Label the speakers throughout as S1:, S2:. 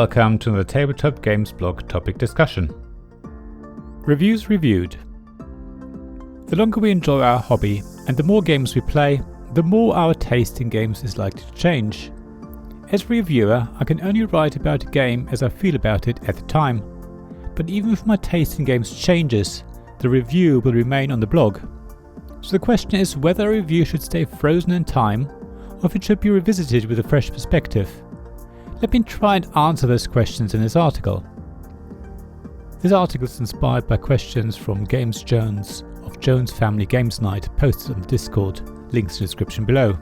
S1: welcome to the Tabletop Games blog topic discussion. Reviews reviewed. The longer we enjoy our hobby and the more games we play, the more our taste in games is likely to change. As a reviewer, I can only write about a game as I feel about it at the time. But even if my taste in games changes, the review will remain on the blog. So the question is whether a review should stay frozen in time or if it should be revisited with a fresh perspective. Let me try and answer those questions in this article. This article is inspired by questions from Games Jones of Jones Family Games Night posted on the Discord, links in the description below.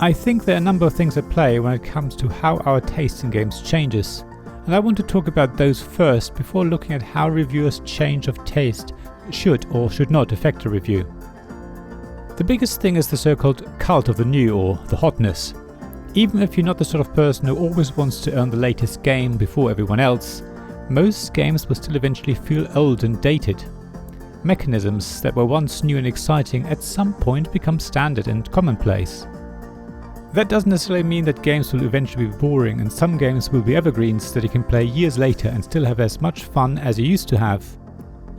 S1: I think there are a number of things at play when it comes to how our taste in games changes, and I want to talk about those first before looking at how reviewers' change of taste should or should not affect a review. The biggest thing is the so-called cult of the new or the hotness. Even if you're not the sort of person who always wants to own the latest game before everyone else, most games will still eventually feel old and dated. Mechanisms that were once new and exciting at some point become standard and commonplace. That doesn't necessarily mean that games will eventually be boring, and some games will be evergreens that you can play years later and still have as much fun as you used to have.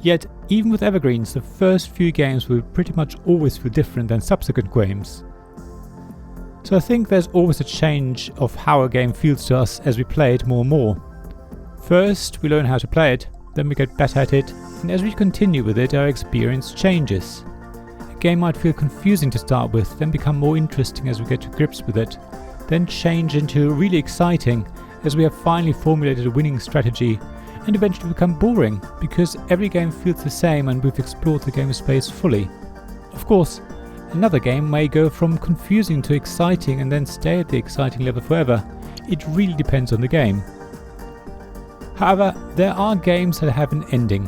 S1: Yet, even with evergreens, the first few games will pretty much always feel different than subsequent games. So I think there's always a change of how a game feels to us as we play it more and more. First, we learn how to play it, then we get better at it, and as we continue with it, our experience changes. A game might feel confusing to start with, then become more interesting as we get to grips with it, then change into really exciting as we have finally formulated a winning strategy, and eventually become boring because every game feels the same and we've explored the game space fully. Of course, another game may go from confusing to exciting and then stay at the exciting level forever. It really depends on the game. However, there are games that have an ending.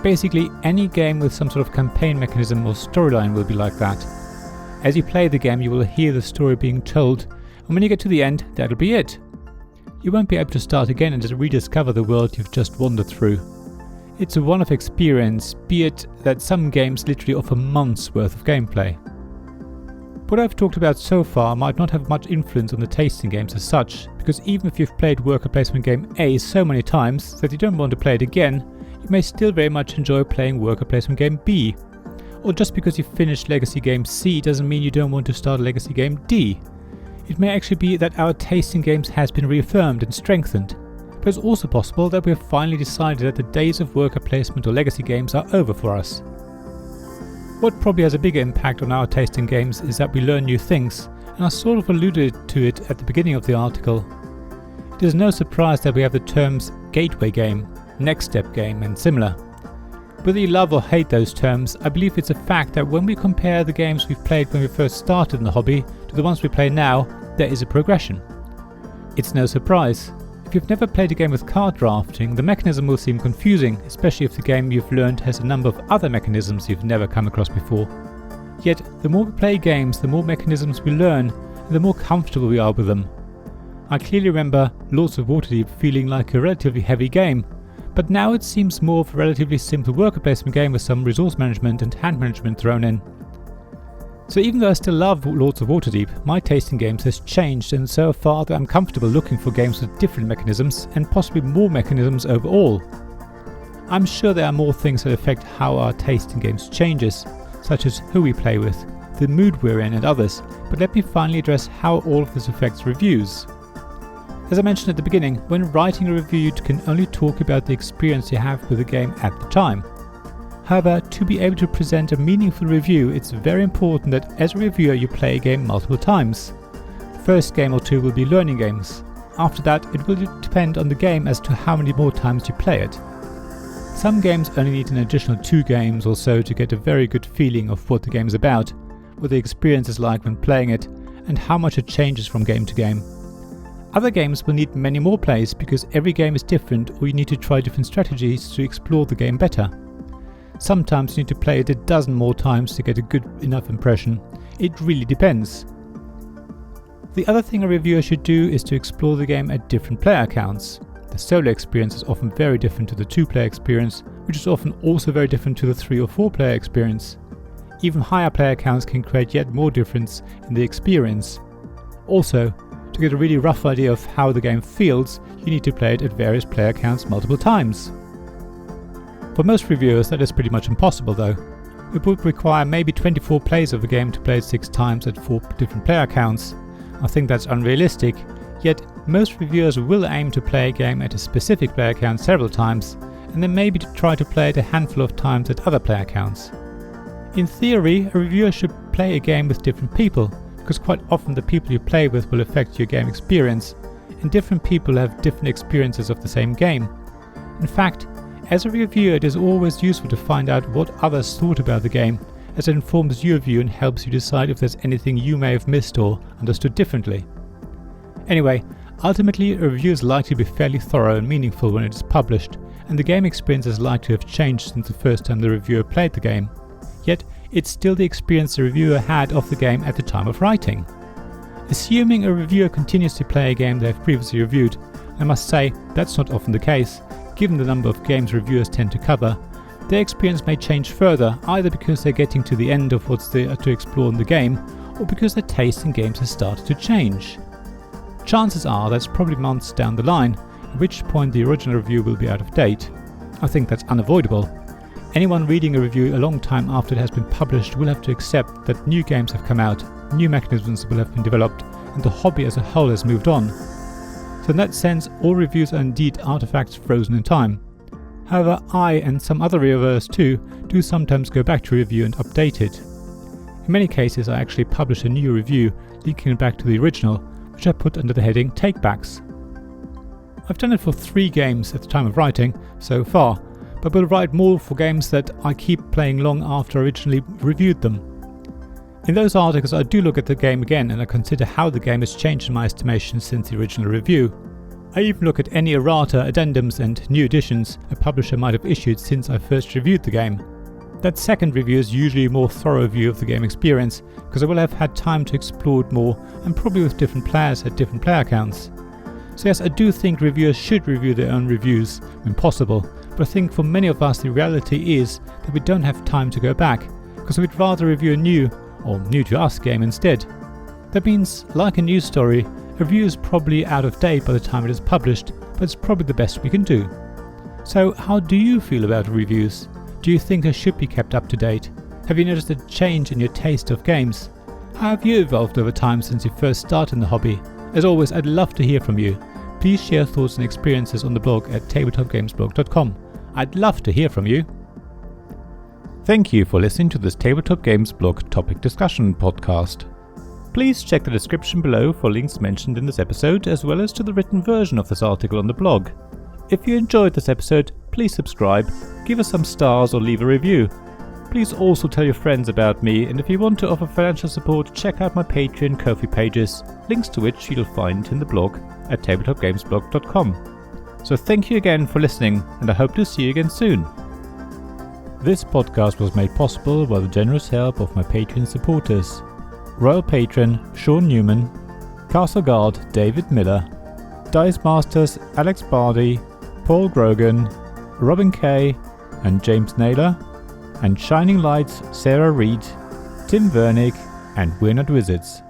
S1: Basically, any game with some sort of campaign mechanism or storyline will be like that. As you play the game, you will hear the story being told, and when you get to the end, that'll be it. You won't be able to start again and just rediscover the world you've just wandered through. It's a one-off experience, be it that some games literally offer months worth of gameplay. What I've talked about so far might not have much influence on the taste in games as such, because even if you've played worker placement game A so many times that you don't want to play it again, you may still very much enjoy playing worker placement game B. Or just because you've finished legacy game C doesn't mean you don't want to start legacy game D. It may actually be that our taste in games has been reaffirmed and strengthened. But it's also possible that we have finally decided that the days of worker placement or legacy games are over for us. What probably has a bigger impact on our taste in games is that we learn new things, and I sort of alluded to it at the beginning of the article. It is no surprise that we have the terms gateway game, next step game and similar. Whether you love or hate those terms, I believe it's a fact that when we compare the games we've played when we first started in the hobby to the ones we play now, there is a progression. It's no surprise. If you've never played a game with card drafting, the mechanism will seem confusing, especially if the game you've learned has a number of other mechanisms you've never come across before. Yet, the more we play games, the more mechanisms we learn, and the more comfortable we are with them. I clearly remember Lords of Waterdeep feeling like a relatively heavy game, but now it seems more of a relatively simple worker placement game with some resource management and hand management thrown in. So even though I still love Lords of Waterdeep, my taste in games has changed, and so far that I'm comfortable looking for games with different mechanisms and possibly more mechanisms overall. I'm sure there are more things that affect how our taste in games changes, such as who we play with, the mood we're in and others, but let me finally address how all of this affects reviews. As I mentioned at the beginning, when writing a review you can only talk about the experience you have with the game at the time. However, to be able to present a meaningful review, it's very important that as a reviewer you play a game multiple times. The first game or two will be learning games. After that, it will depend on the game as to how many more times you play it. Some games only need an additional 2 games or so to get a very good feeling of what the game is about, what the experience is like when playing it, and how much it changes from game to game. Other games will need many more plays because every game is different, or you need to try different strategies to explore the game better. Sometimes you need to play it a dozen more times to get a good enough impression. It really depends. The other thing a reviewer should do is to explore the game at different player counts. The solo experience is often very different to the 2-player experience, which is often also very different to the 3 or 4-player experience. Even higher player counts can create yet more difference in the experience. Also, To get a really rough idea of how the game feels, you need to play it at various player counts multiple times. For most reviewers that is pretty much impossible though. It would require maybe 24 plays of a game to play it 6 times at 4 different player counts. I think that's unrealistic, yet most reviewers will aim to play a game at a specific player count several times, and then maybe to try to play it a handful of times at other player counts. In theory, a reviewer should play a game with different people, because quite often the people you play with will affect your game experience, and different people have different experiences of the same game. In fact, as a reviewer, it is always useful to find out what others thought about the game, as it informs your view and helps you decide if there's anything you may have missed or understood differently. Anyway, ultimately a review is likely to be fairly thorough and meaningful when it is published, and the game experience is likely to have changed since the first time the reviewer played the game. Yet, it's still the experience the reviewer had of the game at the time of writing. Assuming a reviewer continues to play a game they've previously reviewed, I must say that's not often the case, given the number of games reviewers tend to cover. Their experience may change further, either because they're getting to the end of what's there to explore in the game, or because their taste in games has started to change. Chances are that's probably months down the line, at which point the original review will be out of date. I think that's unavoidable. Anyone reading a review a long time after it has been published will have to accept that new games have come out, new mechanisms will have been developed, and the hobby as a whole has moved on. So in that sense, all reviews are indeed artifacts frozen in time. However, I and some other reviewers too do sometimes go back to review and update it. In many cases, I actually publish a new review linking it back to the original, which I put under the heading Takebacks. I've done it for 3 games at the time of writing so far, but will write more for games that I keep playing long after I originally reviewed them. In those articles I do look at the game again and I consider how the game has changed in my estimation since the original review. I even look at any errata, addendums and new additions a publisher might have issued since I first reviewed the game. That second review is usually a more thorough view of the game experience, because I will have had time to explore it more and probably with different players at different player counts. So yes, I do think reviewers should review their own reviews when possible, but I think for many of us the reality is that we don't have time to go back, because we'd rather review a new, or new to us, game instead. That means, like a news story, a review is probably out of date by the time it is published, but it's probably the best we can do. So how do you feel about reviews? Do you think they should be kept up to date? Have you noticed a change in your taste of games? How have you evolved over time since you first started in the hobby? As always, I'd love to hear from you. Please share thoughts and experiences on the blog at tabletopgamesblog.com. I'd love to hear from you. Thank you for listening to this Tabletop Games Blog topic discussion podcast. Please check the description below for links mentioned in this episode, as well as to the written version of this article on the blog. If you enjoyed this episode, please subscribe, give us some stars or leave a review. Please also tell your friends about me, and if you want to offer financial support, check out my Patreon and Ko-fi pages, links to which you'll find in the blog at tabletopgamesblog.com. So thank you again for listening, and I hope to see you again soon. This podcast was made possible by the generous help of my Patreon supporters: Royal Patron Sean Newman, Castle Guard David Miller, Dice Masters Alex Bardi, Paul Grogan, Robin Kay and James Naylor, and Shining Lights Sarah Reed, Tim Vernick and We're Not Wizards.